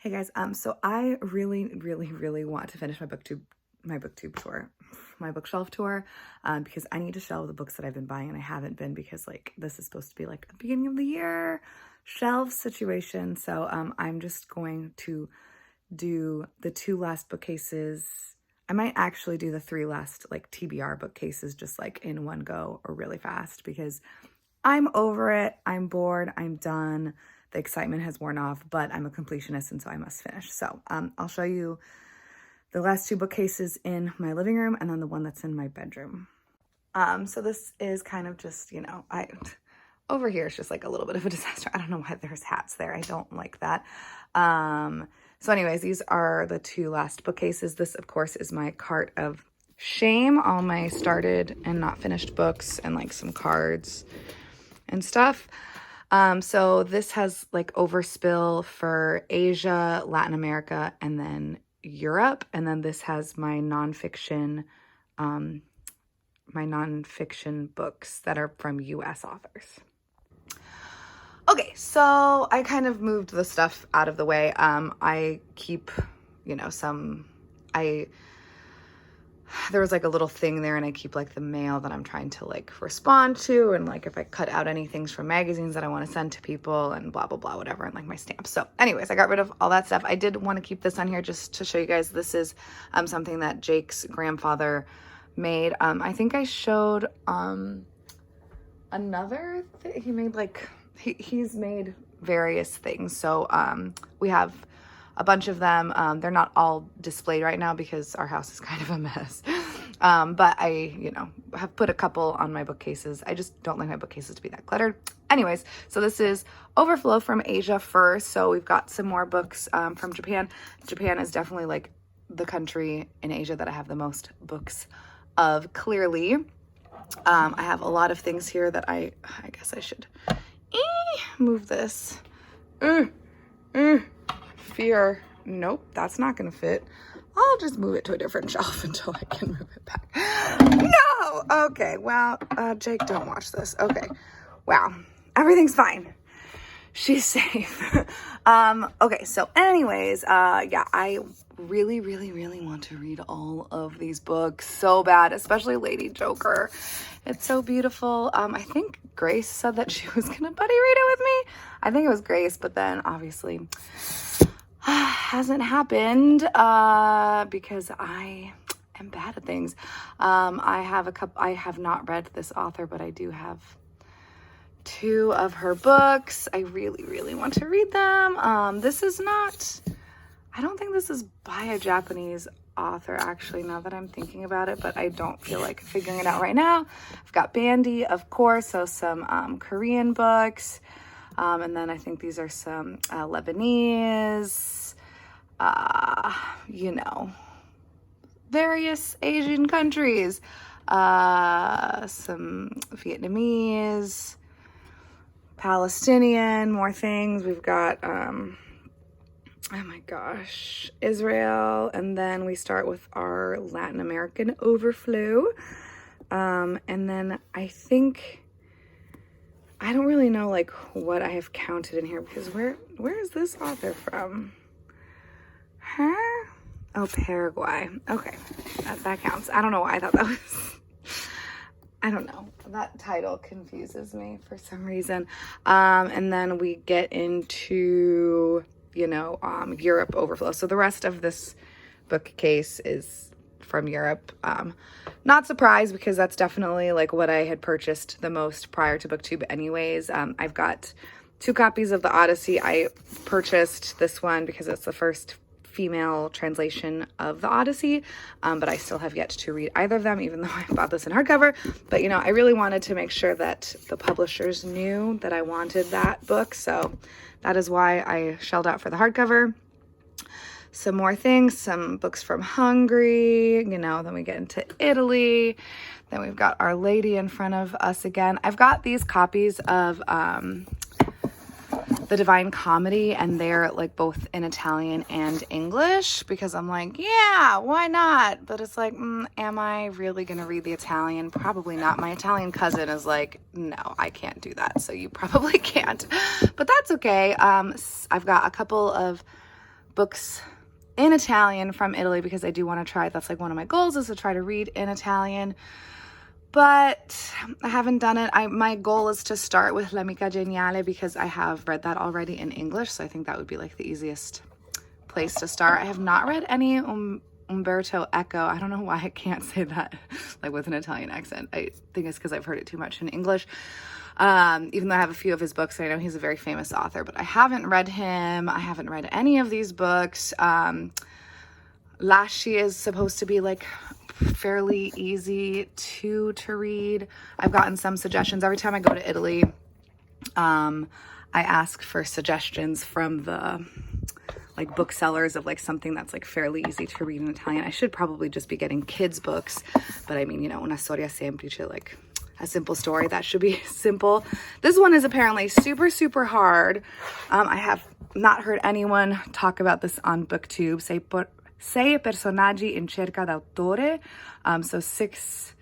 Hey guys, so I really want to finish my bookshelf tour, because I need to shelve the books that I've been buying and I haven't been because like this is supposed to be like a beginning of the year shelf situation. So I'm just going to do the 2 last bookcases. I might actually do the 3 last like TBR bookcases just like in one go or really fast because I'm over it. I'm bored. I'm done. The excitement has worn off, but I'm a completionist and so I must finish. So I'll show you the last 2 bookcases in my living room and then the one that's in my bedroom. So this is kind of just, over here it's just like a little bit of a disaster. I don't know why there's hats there. I don't like that. So anyways, these are the 2 last bookcases. This, of course, is my cart of shame, all my started and not finished books and like some cards and stuff. So this has like overspill for Asia, Latin America, and then Europe. And then this has my nonfiction books that are from US authors. Okay, so I kind of moved the stuff out of the way. I keep, there was like a little thing there and I keep like the mail that I'm trying to like respond to and like if I cut out any things from magazines that I want to send to people and blah, blah, blah, whatever, and like my stamps. So anyways, I got rid of all that stuff. I did want to keep this on here just to show you guys. This is something that Jake's grandfather made. I think I showed another thing. He made like, he's made various things. So we have a bunch of them. They're not all displayed right now because our house is kind of a mess. But I, have put a couple on my bookcases. I just don't like my bookcases to be that cluttered. Anyways, so this is overflow from Asia first. So we've got some more books from Japan. Japan is definitely like the country in Asia that I have the most books of, clearly. I have a lot of things here that I guess I should move this. Fear. Nope, that's not gonna fit. I'll just move it to a different shelf until I can move it back. No! Okay, well, Jake, don't watch this. Okay, wow, everything's fine. She's safe. Okay, so anyways, yeah, I really want to read all of these books so bad, especially Lady Joker. It's so beautiful. I think Grace said that she was gonna buddy read it with me. I think it was Grace, but then obviously hasn't happened because I am bad at things. I have not read this author, but I do have 2 of her books. I really want to read them. This is not, I don't think this is by a Japanese author, actually, now that I'm thinking about it, but I don't feel like figuring it out right now. I've got Bandy, of course, so some Korean books. And then I think these are some Lebanese, various Asian countries, some Vietnamese, Palestinian, more things. We've got, oh my gosh, Israel. And then we start with our Latin American overflow. And then I think, I don't really know like what I have counted in here because where is this author from? Huh? Oh, Paraguay. Okay, that counts. I don't know why I thought that was, I don't know. That title confuses me for some reason. And then we get into, Europe overflow. So the rest of this bookcase is from Europe. Not surprised because that's definitely like what I had purchased the most prior to BookTube anyways. I've got 2 copies of the Odyssey. I purchased this one because it's the first female translation of the Odyssey, but I still have yet to read either of them, even though I bought this in hardcover. But I really wanted to make sure that the publishers knew that I wanted that book, so that is why I shelled out for the hardcover. Some more things, some books from Hungary, then we get into Italy. Then we've got Our Lady in front of us again. I've got these copies of The Divine Comedy, and they're like both in Italian and English because I'm like, yeah, why not? But it's like, am I really gonna read the Italian? Probably not. My Italian cousin is like, no, I can't do that. So you probably can't, but that's okay. I've got a couple of books in Italian from Italy because I do want to try. That's like one of my goals, is to try to read in Italian. But I haven't done it. My goal is to start with L'Amica Geniale because I have read that already in English. So I think that would be like the easiest place to start. I have not read any Umberto Eco. I don't know why I can't say that like with an Italian accent. I think it's because I've heard it too much in English. Even though I have a few of his books, I know he's a very famous author, but I haven't read him. I haven't read any of these books. Lasci is supposed to be like fairly easy to read. I've gotten some suggestions every time I go to Italy. I ask for suggestions from the like booksellers of like something that's like fairly easy to read in Italian. I should probably just be getting kids books, but I mean, you know, una storia semplice, like a simple story, that should be simple. This one is apparently super, super hard. I have not heard anyone talk about this on BookTube. Sei personaggi in cerca d'autore. So 6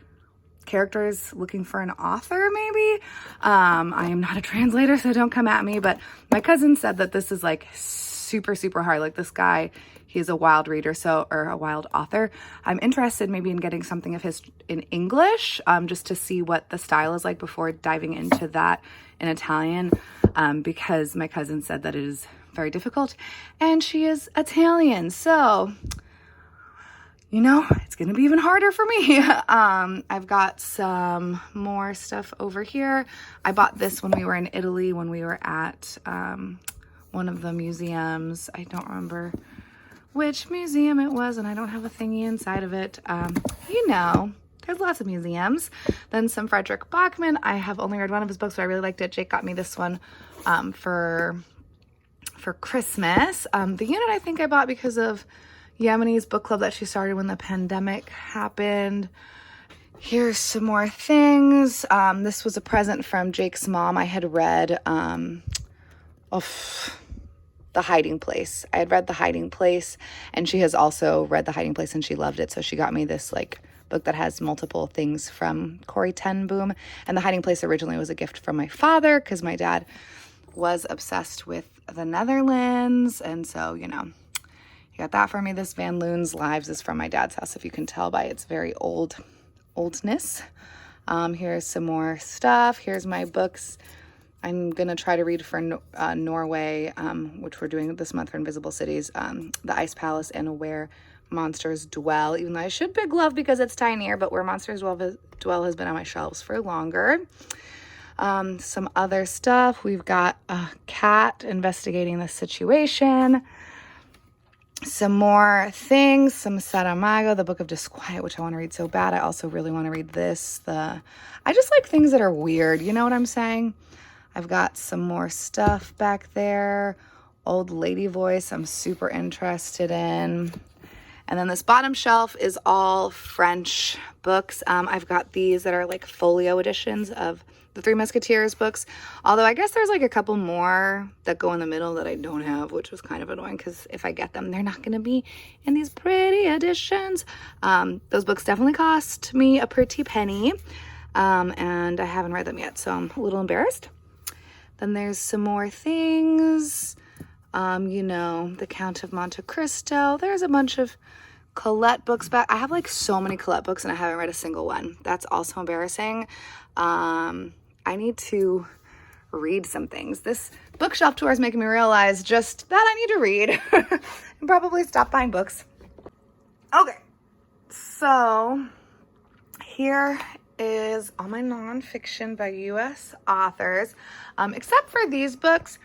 characters looking for an author, maybe. I am not a translator, so don't come at me. But my cousin said that this is like super, super hard. Like this guy, he's a wild reader, or a wild author. I'm interested maybe in getting something of his in English, just to see what the style is like before diving into that in Italian, because my cousin said that it is very difficult, and she is Italian, so you know, it's gonna be even harder for me. I've got some more stuff over here. I bought this when we were in Italy, when we were at one of the museums. I don't remember which museum it was, and I don't have a thingy inside of it. You know, there's lots of museums. Then some Frederick Bachmann. I have only read one of his books, but I really liked it. Jake got me this one for Christmas. The unit I think I bought because of Yemeni's book club that she started when the pandemic happened. Here's some more things. This was a present from Jake's mom. I had read The Hiding Place. I had read The Hiding Place, and she has also read The Hiding Place, and she loved it. So she got me this like book that has multiple things from Corrie ten Boom. And The Hiding Place originally was a gift from my father because my dad was obsessed with the Netherlands. And so, you know, he got that for me. This Van Loon's Lives is from my dad's house, if you can tell by its very oldness. Here's some more stuff. Here's my books. I'm going to try to read for Norway, which we're doing this month for Invisible Cities, The Ice Palace and Where Monsters Dwell, even though I should pick Love because it's tinier, but Where Monsters Dwell has been on my shelves for longer. Some other stuff. We've got a cat investigating the situation. Some more things. Some Saramago, The Book of Disquiet, which I want to read so bad. I also really want to read this. I just like things that are weird. You know what I'm saying? I've got some more stuff back there. Old Lady Voice, I'm super interested in. And then this bottom shelf is all French books. I've got these that are like folio editions of the Three Musketeers books. Although I guess there's like a couple more that go in the middle that I don't have, which was kind of annoying because if I get them, they're not going to be in these pretty editions. Those books definitely cost me a pretty penny. And I haven't read them yet, so I'm a little embarrassed. Then there's some more things. You know, The Count of Monte Cristo. There's a bunch of Colette books back. I have like so many Colette books and I haven't read a single one. That's also embarrassing. I need to read some things. This bookshelf tour is making me realize just that I need to read and probably stop buying books. Okay, so here is all my nonfiction by U.S. authors, except for these books.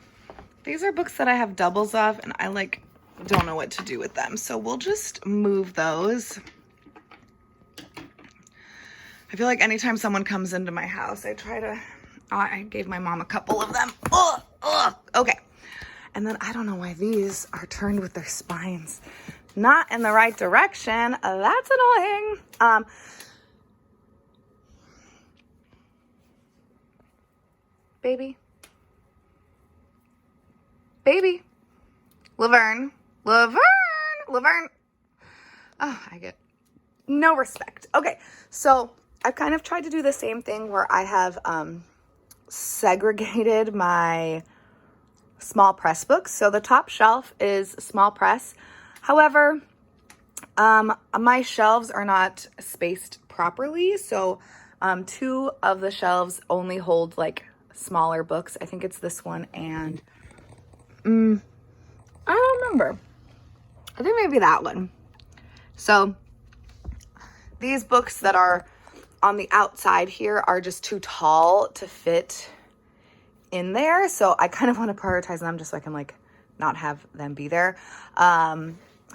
These are books that I have doubles of, and I like don't know what to do with them, so we'll just move those. I feel like anytime someone comes into my house, I gave my mom a couple of them. Okay. And then I don't know why these are turned with their spines not in the right direction. That's annoying. Baby. Laverne. Oh, I get no respect. Okay, so I've kind of tried to do the same thing where I have segregated my small press books. So the top shelf is small press. However, my shelves are not spaced properly. So 2 of the shelves only hold like smaller books. I think it's this one and I don't remember. I think maybe that one. So these books that are on the outside here are just too tall to fit in there. So I kind of want to prioritize them just so I can like not have them be there.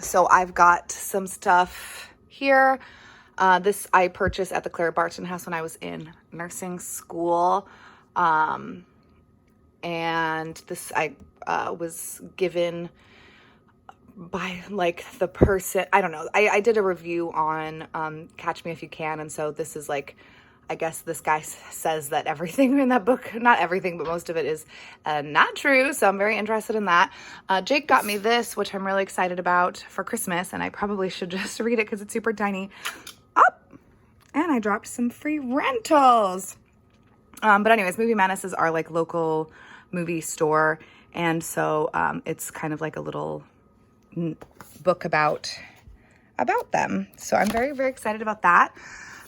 So I've got some stuff here. This I purchased at the Clara Barton House when I was in nursing school. And this I was given by like the person, I don't know. I did a review on Catch Me If You Can. And so this is like, I guess this guy says that everything in that book, not everything, but most of it is not true. So I'm very interested in that. Jake got me this, which I'm really excited about for Christmas. And I probably should just read it because it's super tiny. And I dropped some free rentals. But anyways, Movie Madness is our like local movie store. And so it's kind of like a little book about them. So I'm very, very excited about that.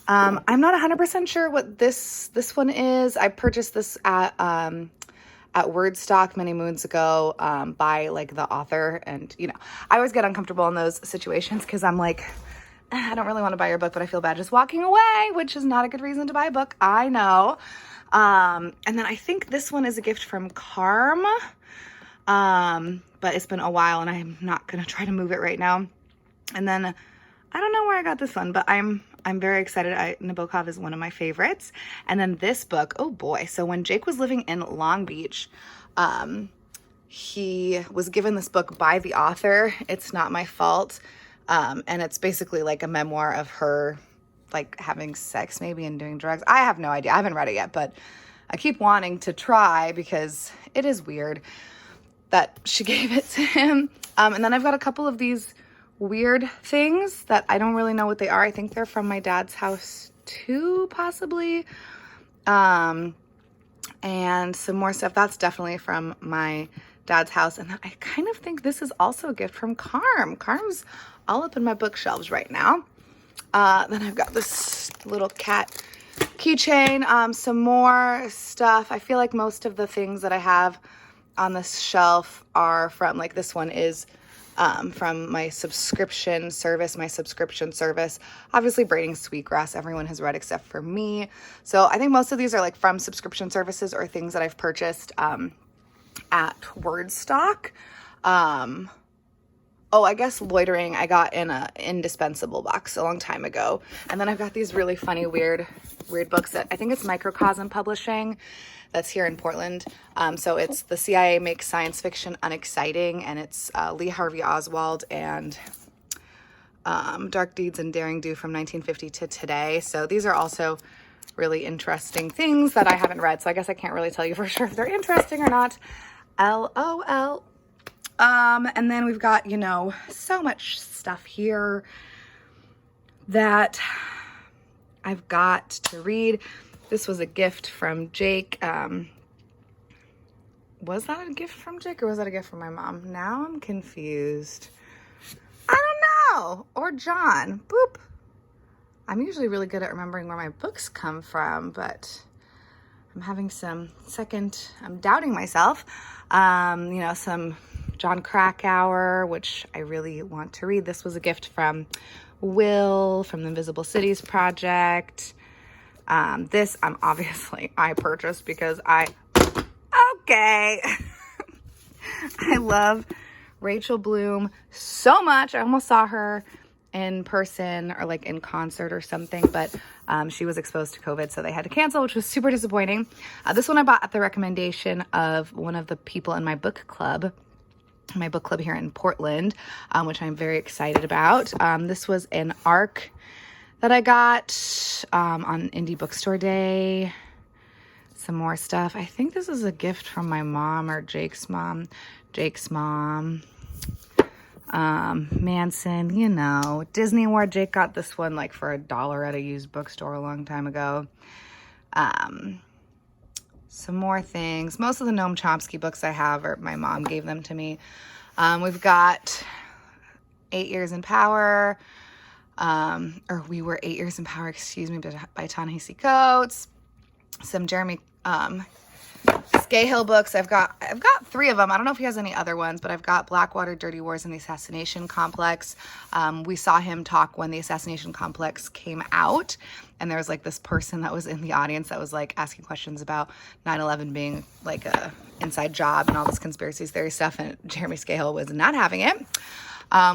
I'm not 100% sure what this one is. I purchased this at Wordstock many moons ago by like the author. And, you know, I always get uncomfortable in those situations because I'm like, I don't really want to buy your book, but I feel bad just walking away, which is not a good reason to buy a book. I know. And then I think this one is a gift from Carm. But it's been a while and I'm not going to try to move it right now. And then I don't know where I got this one, but I'm very excited. Nabokov is one of my favorites. And then this book, oh boy. So when Jake was living in Long Beach, he was given this book by the author. It's Not My Fault. And it's basically like a memoir of her like having sex maybe and doing drugs. I have no idea. I haven't read it yet, but I keep wanting to try because it is weird that she gave it to him. And then I've got a couple of these weird things that I don't really know what they are. I think they're from my dad's house too, possibly. And some more stuff that's definitely from my dad's house. And I kind of think this is also a gift from Carm. Carm's all up in my bookshelves right now. Then I've got this little cat keychain, some more stuff. I feel like most of the things that I have on this shelf are from, like this one is from my subscription service. Obviously Braiding Sweetgrass, everyone has read except for me. So I think most of these are like from subscription services or things that I've purchased at Wordstock. I guess Loitering I got in a indispensable box a long time ago. And then I've got these really funny, weird books that I think it's Microcosm Publishing that's here in Portland. So it's The CIA Makes Science Fiction Unexciting, and it's Lee Harvey Oswald and Dark Deeds and Daring Do from 1950 to today. So these are also really interesting things that I haven't read. So I guess I can't really tell you for sure if they're interesting or not. LOL. And then we've got, you know, so much stuff here that I've got to read. This was a gift from Jake. Was that a gift from Jake or was that a gift from my mom? Now I'm confused. I don't know. Or John. Boop. I'm usually really good at remembering where my books come from, but I'm having I'm doubting myself. You know, some John Krakauer, which I really want to read. This was a gift from Will from the Invisible Cities Project. This I purchased because I love Rachel Bloom so much. I almost saw her in person or like in concert or something, but she was exposed to COVID, so they had to cancel, which was super disappointing. This one I bought at the recommendation of one of the people in my book club here in Portland, which I'm very excited about. This was an ARC that I got on Indie Bookstore Day. Some more stuff. I think this is a gift from my mom or Jake's mom. Manson, you know. Disney Award. Jake got this one like for $1 at a used bookstore a long time ago. some more things. Most of the Noam Chomsky books I have are my mom gave them to me. We've got 8 Years in Power, or We Were 8 Years in Power, excuse me, by Ta-Nehisi Coates. Some Jeremy Scahill books. I've got 3 of them. I don't know if he has any other ones, but I've got Blackwater, Dirty Wars, and the Assassination Complex. We saw him talk when the Assassination Complex came out, and there was like this person that was in the audience that was like asking questions about 9/11 being like a inside job and all this conspiracy theory stuff, and Jeremy Scahill was not having it.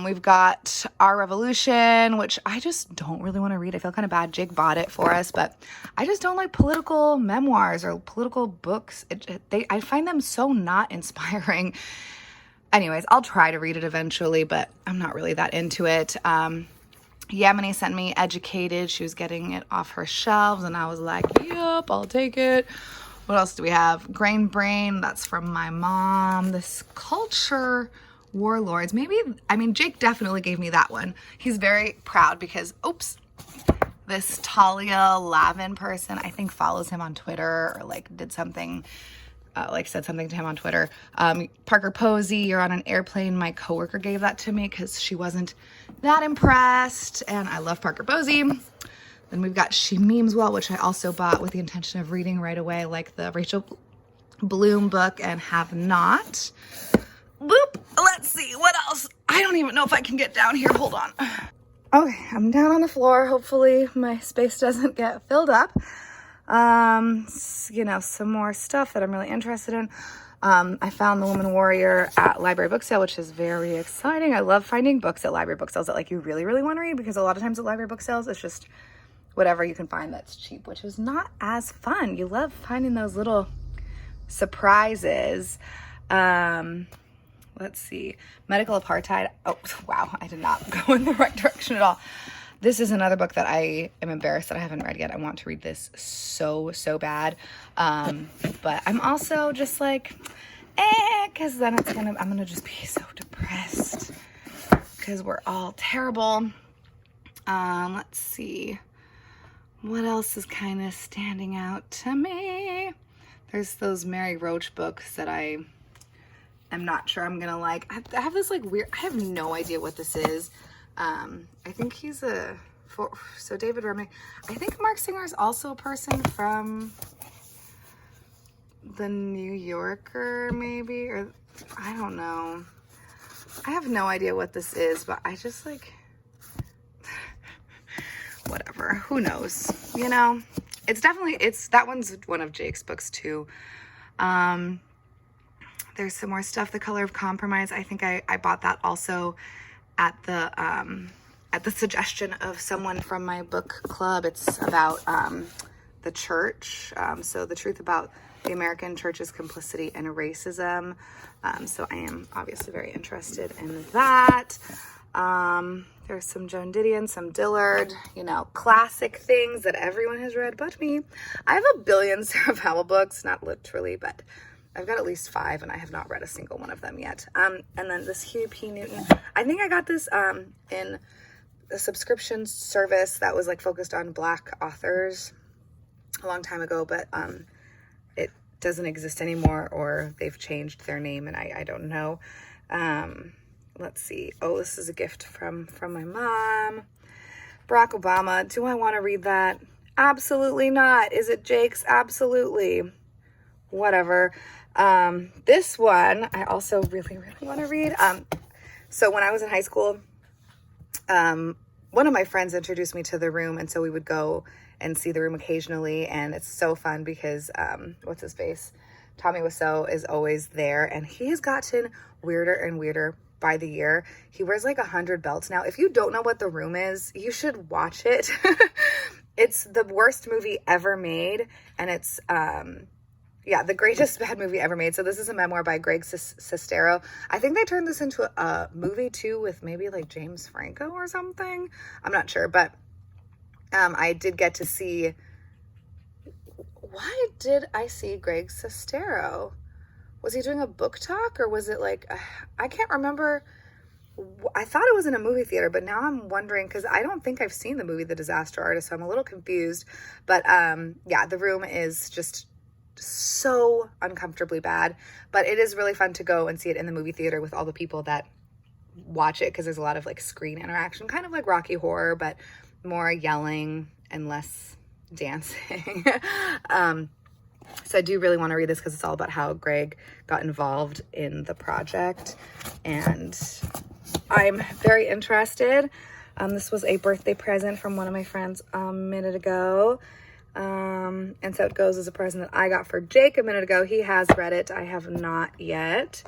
We've got Our Revolution, which I just don't really want to read. I feel kind of bad. Jake bought it for us, but I just don't like political memoirs or political books. I find them so not inspiring. Anyways, I'll try to read it eventually, but I'm not really that into it. Yamini sent me Educated. She was getting it off her shelves, and I was like, yep, I'll take it. What else do we have? Grain Brain. That's from my mom. This Culture Warlords. Jake definitely gave me that one. He's very proud because, this Talia Lavin person, I think follows him on Twitter or like did something, said something to him on Twitter. Parker Posey, You're on an Airplane. My coworker gave that to me because she wasn't that impressed, and I love Parker Posey. Then we've got She Memes Well, which I also bought with the intention of reading right away, like the Rachel Bloom book, and have not. Boop. Let's see. What else? I don't even know if I can get down here. Hold on. Okay, I'm down on the floor. Hopefully my space doesn't get filled up. Some more stuff that I'm really interested in. I found The Woman Warrior at Library Book Sale, which is very exciting. I love finding books at library book sales that like you really, really want to read, because a lot of times at library book sales, it's just whatever you can find that's cheap, which is not as fun. You love finding those little surprises. Let's see. Medical Apartheid. Oh, wow. I did not go in the right direction at all. This is another book that I am embarrassed that I haven't read yet. I want to read this so bad. But I'm also just like, because then I'm going to just be so depressed because we're all terrible. Let's see. What else is kind of standing out to me? There's those Mary Roach books that I'm not sure I'm gonna like. I have this like weird, I have no idea what this is. I think he's David Remnick. I think Mark Singer is also a person from the New Yorker, maybe, or I don't know. I have no idea what this is, but I just like, whatever, who knows, that one's one of Jake's books too. There's some more stuff. The Color of Compromise. I think I bought that also at the suggestion of someone from my book club. It's about the church. So the truth about the American church's complicity and racism. So I am obviously very interested in that. There's some Joan Didion, some Dillard, classic things that everyone has read but me. I have a billion Sarah Powell books, not literally, but I've got at least 5, and I have not read a single one of them yet. And then this Huey P. Newton. I think I got this in a subscription service that was like focused on Black authors a long time ago, but it doesn't exist anymore, or they've changed their name, and I don't know. Let's see. Oh, this is a gift from my mom. Barack Obama. Do I want to read that? Absolutely not. Is it Jake's? Absolutely. Whatever. This one I also really, really want to read. So when I was in high school, one of my friends introduced me to The Room, and so we would go and see The Room occasionally, and it's so fun because, what's his face? Tommy Wiseau is always there, and he has gotten weirder and weirder by the year. He wears like 100 belts now. If you don't know what The Room is, you should watch it. It's the worst movie ever made, and it's, the greatest bad movie ever made. So this is a memoir by Greg Sestero. I think they turned this into a movie too, with maybe like James Franco or something. I'm not sure, but I did get to see. Why did I see Greg Sestero? Was he doing a book talk, or was it like, I can't remember. I thought it was in a movie theater, but now I'm wondering, because I don't think I've seen the movie The Disaster Artist, so I'm a little confused. But The Room is just so uncomfortably bad, but it is really fun to go and see it in the movie theater with all the people that watch it, because there's a lot of like screen interaction, kind of like Rocky Horror, but more yelling and less dancing. So I do really want to read this because it's all about how Greg got involved in the project, and I'm very interested. This was a birthday present from one of my friends a minute ago. And so it goes as a present that I got for Jake a minute ago. He has read it. I have not yet.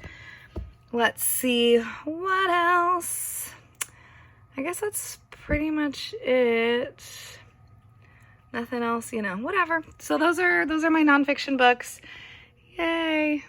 Let's see what else. I guess that's pretty much it. Nothing else, you know, whatever. So those are my nonfiction books. Yay.